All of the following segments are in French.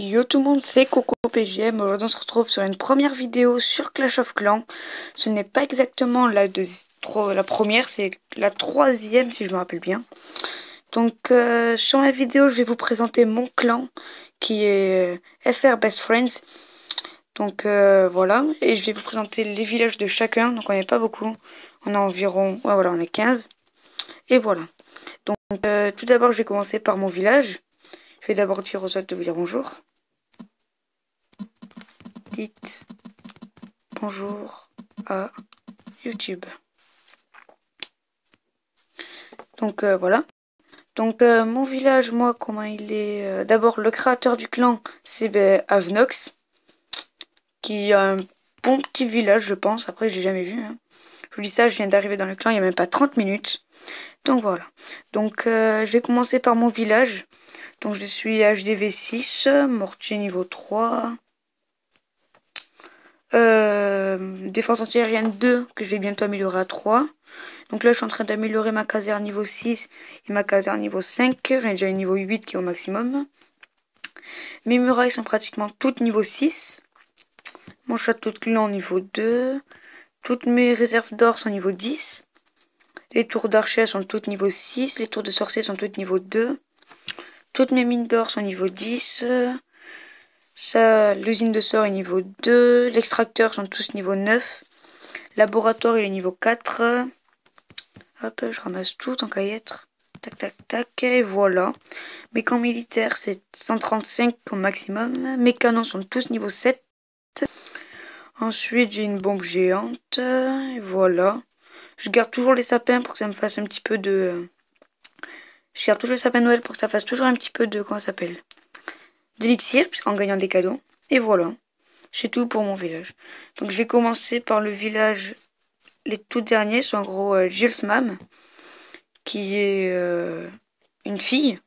Yo tout le monde, c'est Coco PGM. Aujourd'hui on se retrouve sur une première vidéo sur Clash of Clans. Ce n'est pas exactement la première, c'est la troisième si je me rappelle bien. Donc sur ma vidéo je vais vous présenter mon clan qui est FR Best Friends. Donc voilà, et je vais vous présenter les villages de chacun. Donc on n'est pas beaucoup, on a environ, ouais, voilà, on est 15. Et voilà. Donc tout d'abord je vais commencer par mon village. Je vais d'abord dire aux autres de vous dire bonjour. Dites bonjour à YouTube. Donc voilà. Donc mon village, moi, comment il est d'abord, le créateur du clan, c'est Avnox, qui a un bon petit village, je pense. Après, j'ai jamais vu. Hein. Je vous dis ça, je viens d'arriver dans le clan, il n'y a même pas 30 minutes. Donc voilà. Donc je vais commencer par mon village. Donc je suis HDV 6, mortier niveau 3. Défense antiaérienne 2 que je vais bientôt améliorer à 3. Donc là je suis en train d'améliorer ma caserne niveau 6 et ma caserne niveau 5. J'en ai déjà une niveau 8 qui est au maximum. Mes murailles sont pratiquement toutes niveau 6. Mon château de clan niveau 2. Toutes mes réserves d'or sont niveau 10. Les tours d'archer sont toutes niveau 6. Les tours de sorcier sont toutes niveau 2. Toutes mes mines d'or sont niveau 10. L'usine de sort est niveau 2. L'extracteur sont tous niveau 9. Laboratoire il est niveau 4. Hop, je ramasse tout en caillette. Tac, tac, tac. Et voilà. Mes camps militaires, c'est 135 au maximum. Mes canons sont tous niveau 7. Ensuite, j'ai une bombe géante. Et voilà. Je garde toujours les sapins pour que ça me fasse un petit peu de... Je garde toujours les sapins de Noël pour que ça fasse toujours un petit peu de... Comment ça s'appelle? D'élixir, puisqu'en gagnant des cadeaux. Et voilà. C'est tout pour mon village. Donc, je vais commencer par le village... Les tout derniers sont en gros Jules Mam, qui est une fille.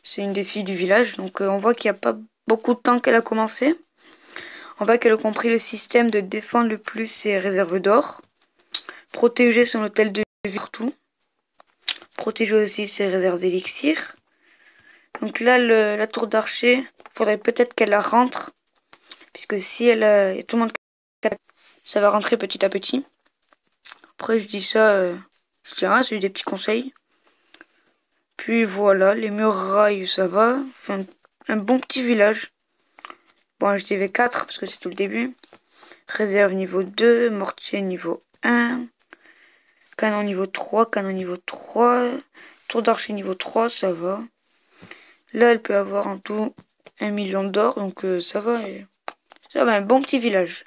C'est une des filles du village. Donc on voit qu'il n'y a pas beaucoup de temps qu'elle a commencé. On voit qu'elle a compris le système de défendre le plus ses réserves d'or. Protéger son hôtel de vie partout. Protéger aussi ses réserves d'élixir. Donc là, la tour d'archer, il faudrait peut-être qu'elle la rentre. Puisque si elle a tout le monde, ça va rentrer petit à petit. Après, je dis ça, je dis rien, c'est des petits conseils. Puis voilà, les murailles, ça va. Enfin, un bon petit village. Bon, je dirais 4 parce que c'est tout le début. Réserve niveau 2, mortier niveau 1. Canon niveau 3, canon niveau 3. Tour d'archer niveau 3, ça va. Là, elle peut avoir en tout 1 million d'or, donc ça va. Ça va, un bon petit village.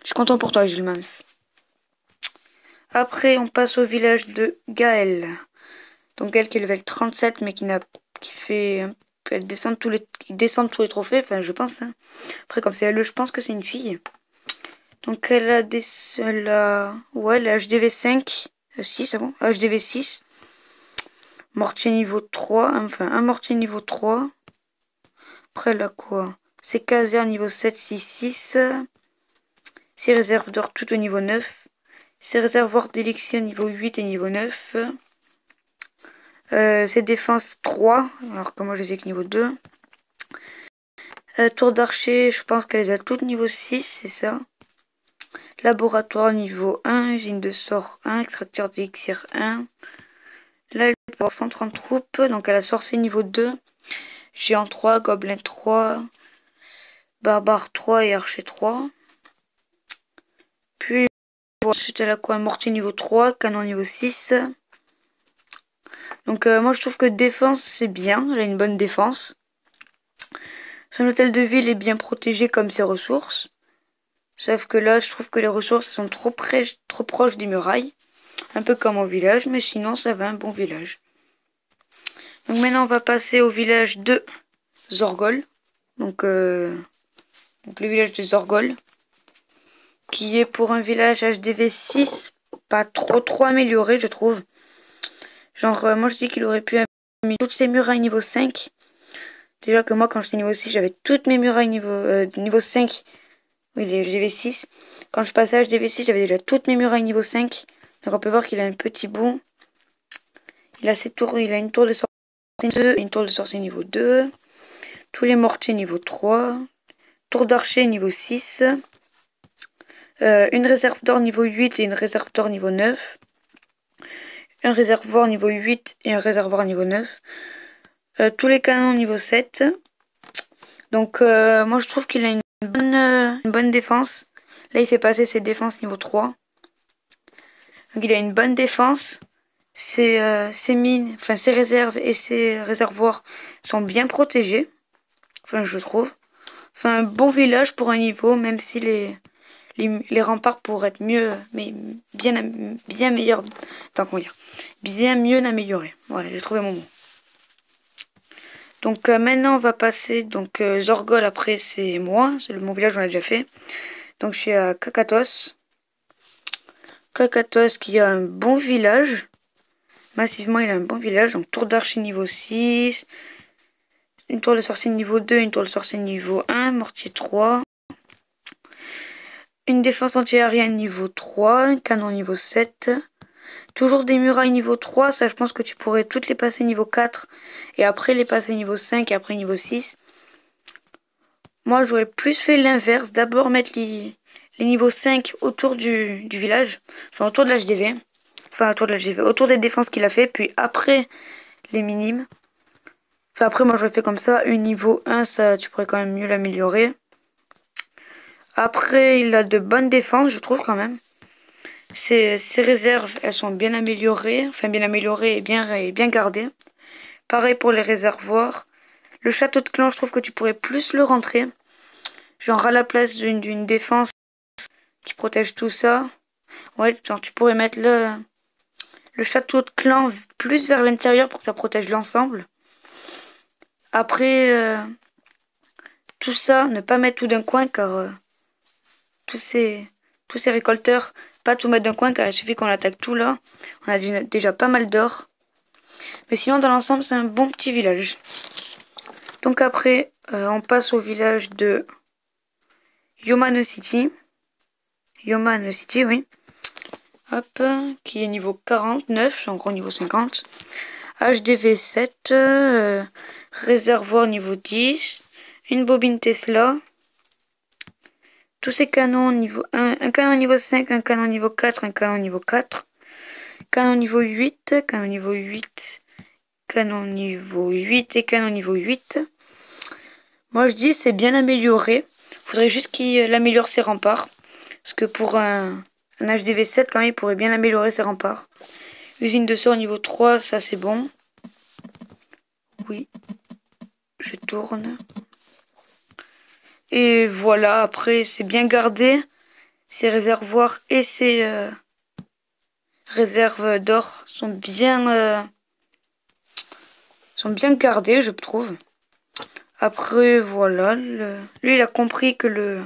Je suis content pour toi, Jules Mams. Après, on passe au village de Gaël. Donc elle qui est level 37, mais qui fait... Elle descend tous les trophées, enfin je pense. Hein. Après, comme c'est elle, je pense que c'est une fille. Donc elle a des... Ouais, la HDV 5. 6, c'est bon. HDV 6. Mortier niveau 3. Enfin, un mortier niveau 3. Après, elle a quoi? Ses casernes niveau 7, 6, 6. Ses réserves d'or tout au niveau 9. Ses réservoirs d'élixir niveau 8 et niveau 9. Ses défenses 3. Alors que moi je les ai que niveau 2. Tour d'archer, je pense qu'elle les a toutes niveau 6, c'est ça. Laboratoire niveau 1, usine de sort 1, extracteur d'élixir 1. Là, elle peut avoir 130 troupes, donc elle a sorcier niveau 2. Géant 3, gobelin 3, barbare 3 et archer 3. Puis, ensuite elle a quoi? Un mortier niveau 3, canon niveau 6. Donc moi je trouve que défense c'est bien, elle a une bonne défense. Son hôtel de ville est bien protégé comme ses ressources. Sauf que là je trouve que les ressources sont trop proches des murailles. Un peu comme au village, mais sinon ça va, un bon village. Donc maintenant on va passer au village de Zorgol. Donc le village de Zorgol. Qui est pour un village HDV 6, pas trop amélioré je trouve. Genre, moi je dis qu'il aurait pu mettre toutes ses murailles niveau 5. Déjà que moi, quand j'étais niveau 6, j'avais toutes mes murailles niveau 5. Oui, les HDV 6. Quand je passais à HDV 6, j'avais déjà toutes mes murailles niveau 5. Donc on peut voir qu'il a un petit bout. Il a ses tours, il a une tour de sortie 2 et une tour de sortie niveau 2. Tous les mortiers niveau 3. Tour d'archer niveau 6. Une réserve d'or niveau 8 et une réserve d'or niveau 9. Un réservoir niveau 8 et un réservoir niveau 9. Tous les canons niveau 7. Donc moi je trouve qu'il a une bonne défense. Là il fait passer ses défenses niveau 3. Donc il a une bonne défense. Ses mines, enfin ses réserves et ses réservoirs sont bien protégés. Enfin je trouve. Enfin un bon village pour un niveau, même si les remparts pourraient être mieux, mais bien meilleurs. Tant qu'on dire. Bien mieux améliorés. Voilà, j'ai trouvé mon mot. Donc maintenant on va passer, donc Zorgol après c'est moi, c'est mon village on l'a déjà fait. Donc je suis à Kakatos. Kakatos qui a un bon village. Massivement il a un bon village, donc tour d'archer niveau 6. Une tour de sorcier niveau 2, une tour de sorcier niveau 1, mortier 3. Une défense anti-aérienne niveau 3, un canon niveau 7. Toujours des murailles niveau 3, ça je pense que tu pourrais toutes les passer niveau 4 et après les passer niveau 5 et après niveau 6. Moi j'aurais plus fait l'inverse, d'abord mettre les niveaux 5 autour du village, enfin autour de l'HDV, autour des défenses qu'il a fait, puis après les minimes. Enfin après moi j'aurais fait comme ça, une niveau 1 ça tu pourrais quand même mieux l'améliorer. Après il a de bonnes défenses je trouve quand même. Ses réserves, elles sont bien améliorées, et bien gardées. Pareil pour les réservoirs. Le château de clan, je trouve que tu pourrais plus le rentrer. Genre à la place d'une défense qui protège tout ça. Ouais, genre tu pourrais mettre le château de clan plus vers l'intérieur pour que ça protège l'ensemble. Après, tout ça, ne pas mettre tout d'un coin car tous ces récolteurs, pas tout mettre d'un coin car il suffit qu'on attaque tout là. On a déjà pas mal d'or. Mais sinon dans l'ensemble c'est un bon petit village. Donc après on passe au village de Yomano City. Yomano City oui. Hop, qui est niveau 49, en gros niveau 50. HDV 7, réservoir niveau 10, une bobine Tesla. Tous ces canons niveau 1, un canon niveau 5, un canon niveau 4, un canon niveau 4. Canon niveau 8, canon niveau 8, canon niveau 8 et canon niveau 8. Moi je dis c'est bien amélioré. Faudrait juste qu'il améliore ses remparts. Parce que pour un HDV 7 quand même il pourrait bien améliorer ses remparts. Usine de sort niveau 3, ça c'est bon. Oui, je tourne. Et voilà, après c'est bien gardé. Ses réservoirs et ses réserves d'or sont bien gardés, je trouve. Après, voilà, lui il a compris que le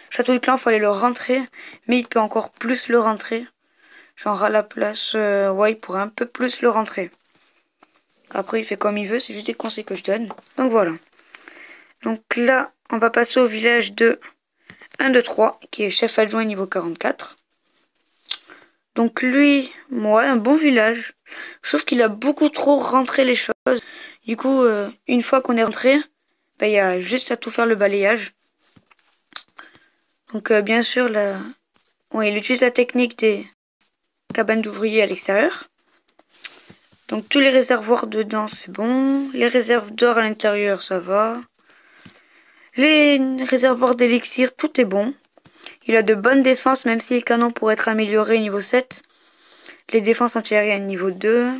château de clan fallait le rentrer, mais il peut encore plus le rentrer. Genre à la place, ouais, il pourrait un peu plus le rentrer. Après, il fait comme il veut, c'est juste des conseils que je donne. Donc voilà. Donc là, on va passer au village de 1, 2, 3, qui est chef adjoint niveau 44. Donc lui, moi, un bon village. Je trouve qu'il a beaucoup trop rentré les choses. Du coup, une fois qu'on est rentré, il y a juste à tout faire le balayage. Donc bien sûr, il utilise la technique des cabanes d'ouvriers à l'extérieur. Donc tous les réservoirs dedans, c'est bon. Les réserves d'or à l'intérieur, ça va. Les réservoirs d'élixir, tout est bon. Il a de bonnes défenses, même si les canons pourraient être améliorés niveau 7. Les défenses antiaériennes niveau 2.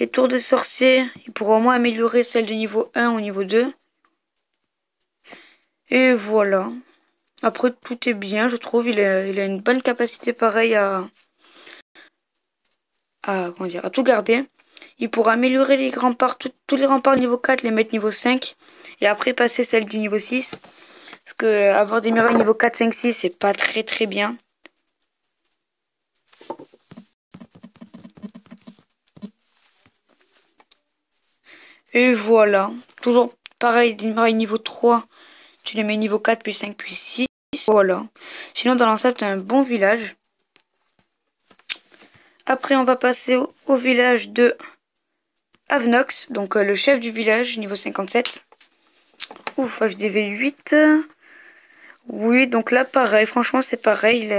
Les tours de sorciers, il pourra au moins améliorer celles de niveau 1 au niveau 2. Et voilà. Après, tout est bien, je trouve. Il a une bonne capacité pareil à tout garder. Il pourra améliorer les remparts, tous les remparts niveau 4, les mettre niveau 5. Et après passer celles du niveau 6. Parce que avoir des murailles niveau 4, 5, 6, c'est pas très bien. Et voilà. Toujours pareil, des murailles niveau 3. Tu les mets niveau 4, puis 5, puis 6. Voilà. Sinon, dans l'ensemble, t'as un bon village. Après, on va passer au village de Avnox. Donc, le chef du village, niveau 57. Ouf, HDV 8. Oui, donc là, pareil. Franchement, c'est pareil.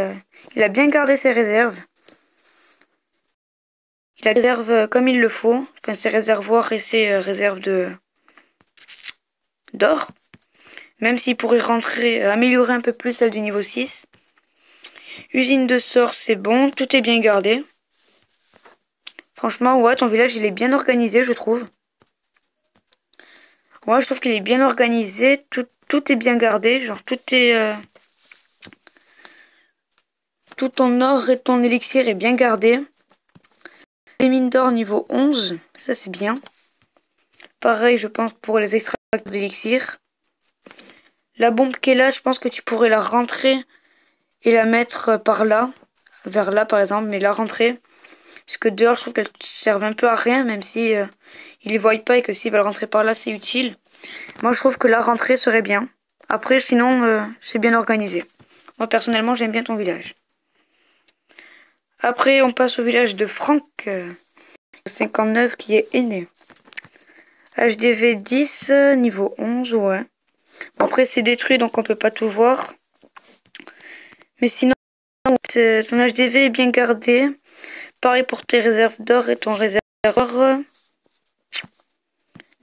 Il a bien gardé ses réserves. Il a des réserves comme il le faut. Enfin, ses réservoirs et ses réserves d'or. Même s'il pourrait améliorer un peu plus celle du niveau 6. Usine de sort, c'est bon. Tout est bien gardé. Franchement, ouais, ton village, il est bien organisé, je trouve. Ouais, je trouve qu'il est bien organisé. Tout est bien gardé. Genre, tout ton or et ton élixir est bien gardé. Les mines d'or niveau 11. Ça, c'est bien. Pareil, je pense, pour les extracteurs d'élixir. La bombe qui est là, je pense que tu pourrais la rentrer et la mettre par là. Vers là, par exemple, mais la rentrer. Parce que dehors, je trouve qu'elle servent un peu à rien, même si ils les voient pas et que s'ils veulent rentrer par là, c'est utile. Moi, je trouve que la rentrée serait bien. Après, sinon, c'est bien organisé. Moi, personnellement, j'aime bien ton village. Après, on passe au village de Franck, 59, qui est aîné. HDV 10, niveau 11, ouais. Bon, après, c'est détruit, donc on peut pas tout voir. Mais sinon, ton HDV est bien gardé. Pareil pour tes réserves d'or et ton réservoir.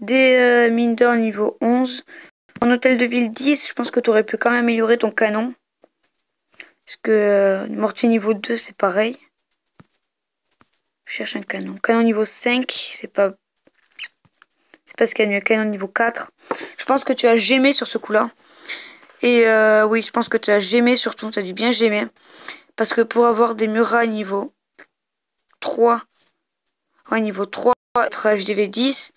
Des mines d'or niveau 11. En hôtel de ville 10, je pense que tu aurais pu quand même améliorer ton canon. Parce que mortier niveau 2, c'est pareil. Je cherche un canon. Canon niveau 5, c'est pas ce qu'il y a de mieux. Canon niveau 4. Je pense que tu as gémé sur ce coup-là. Et oui, je pense que tu as gémé surtout. Tu as dû bien gémer. Parce que pour avoir des murailles niveau 3, ouais, niveau 3, être HDV 10,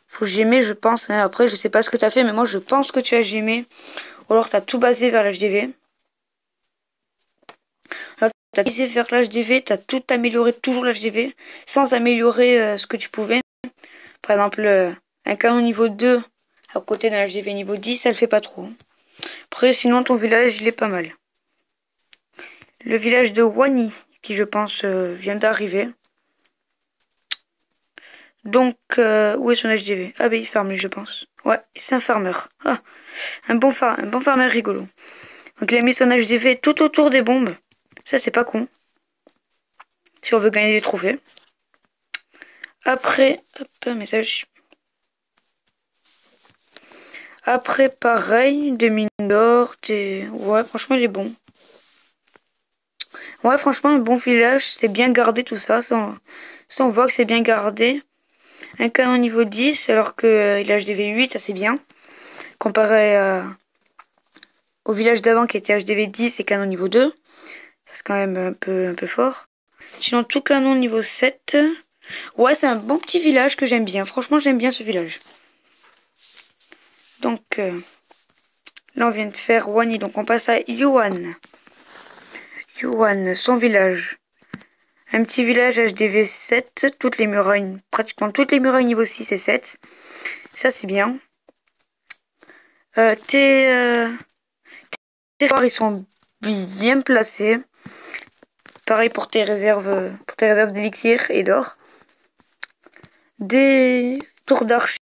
faut gémer, je pense. Hein. Après, je sais pas ce que tu as fait, mais moi, je pense que tu as gémé. Ou alors, tu as tout basé vers l'HDV. Alors, tu as basé vers l'HDV, tu as tout amélioré, toujours l'HDV, sans améliorer ce que tu pouvais. Par exemple, un canon niveau 2 à côté d'un HDV niveau 10, ça le fait pas trop. Après, sinon, ton village, il est pas mal. Le village de Wani, qui, je pense, vient d'arriver. Donc, où est son HDV? Ah ben il farme lui, je pense. Ouais, c'est un farmer. Ah, un bon farmer rigolo. Donc il a mis son HDV tout autour des bombes. Ça c'est pas con. Si on veut gagner des trophées. Après, hop, un message. Après, pareil, des mines d'or, ouais, franchement il est bon. Ouais, franchement un bon village, c'est bien gardé tout ça. Ça on voit que c'est bien gardé. Un canon niveau 10, alors que il a HDV 8, ça c'est bien. Comparé au village d'avant qui était HDV 10 et canon niveau 2. C'est quand même un peu fort. Sinon, tout canon niveau 7. Ouais, c'est un bon petit village que j'aime bien. Franchement, j'aime bien ce village. Donc, là, on vient de faire Wani. Donc, on passe à Yuan. Yuan, son village. Un petit village HDV 7. Toutes les murailles, pratiquement toutes les murailles niveau 6 et 7. Ça, c'est bien. Tes terroirs, ils sont bien placés. Pareil pour tes réserves d'élixir et d'or. Des tours d'archer,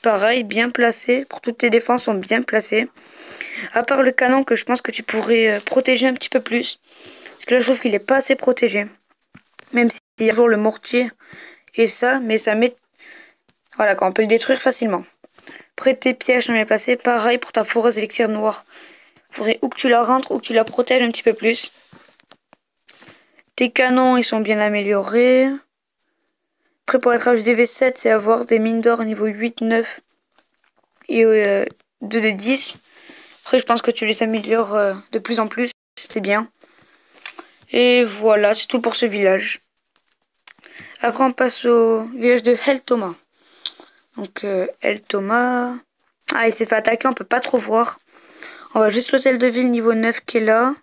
pareil, bien placés. Pour toutes tes défenses sont bien placées. À part le canon que je pense que tu pourrais protéger un petit peu plus. Parce que là, je trouve qu'il est pas assez protégé. Même s'il y a toujours le mortier et ça, mais ça met... Voilà, quand on peut le détruire facilement. Après, tes pièges sont bien placés. Pareil pour ta foreuse élixir noir. Faudrait ou que tu la rentres ou que tu la protèges un petit peu plus. Tes canons, ils sont bien améliorés. Après, pour être HDV 7, c'est avoir des mines d'or niveau 8, 9 et 2 de 10. Après, je pense que tu les améliores de plus en plus. C'est bien. Et voilà, c'est tout pour ce village. Après, on passe au village de El Thomas. Donc, El Thomas... Ah, il s'est fait attaquer, on peut pas trop voir. On va juste l'hôtel de ville niveau 9 qui est là.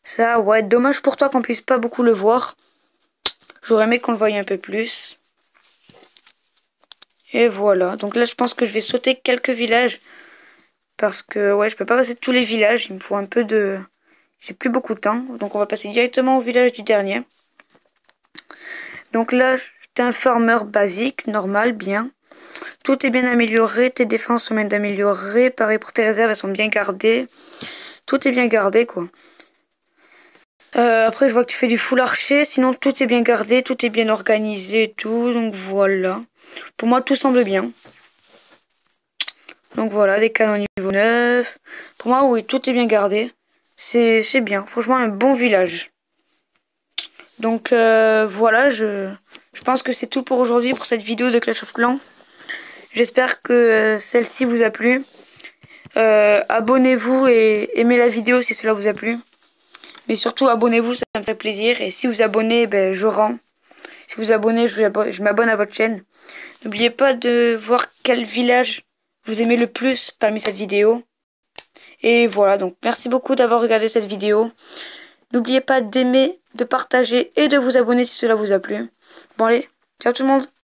Ça, ouais, dommage pour toi qu'on puisse pas beaucoup le voir. J'aurais aimé qu'on le voie un peu plus. Et voilà. Donc là, je pense que je vais sauter quelques villages. Parce que, ouais, je peux pas passer tous les villages. Il me faut un peu de... J'ai plus beaucoup de temps. Donc on va passer directement au village du dernier. Donc là, t'es un farmer basique, normal, bien. Tout est bien amélioré, tes défenses sont bien améliorées, pareil pour tes réserves, elles sont bien gardées. Tout est bien gardé, quoi. Après, je vois que tu fais du full archer, sinon tout est bien gardé, tout est bien organisé et tout, donc voilà. Pour moi, tout semble bien. Donc voilà, des canons niveau 9. Pour moi, oui, tout est bien gardé. C'est bien, franchement, un bon village. Donc voilà, je pense que c'est tout pour aujourd'hui, pour cette vidéo de Clash of Clans. J'espère que celle-ci vous a plu. Abonnez-vous et aimez la vidéo si cela vous a plu. Mais surtout, abonnez-vous, ça me fait plaisir. Et si vous abonnez, ben, je rends. Si vous abonnez, je m'abonne à votre chaîne. N'oubliez pas de voir quel village vous aimez le plus parmi cette vidéo. Et voilà, donc merci beaucoup d'avoir regardé cette vidéo. N'oubliez pas d'aimer, de partager et de vous abonner si cela vous a plu. Bon allez, ciao tout le monde!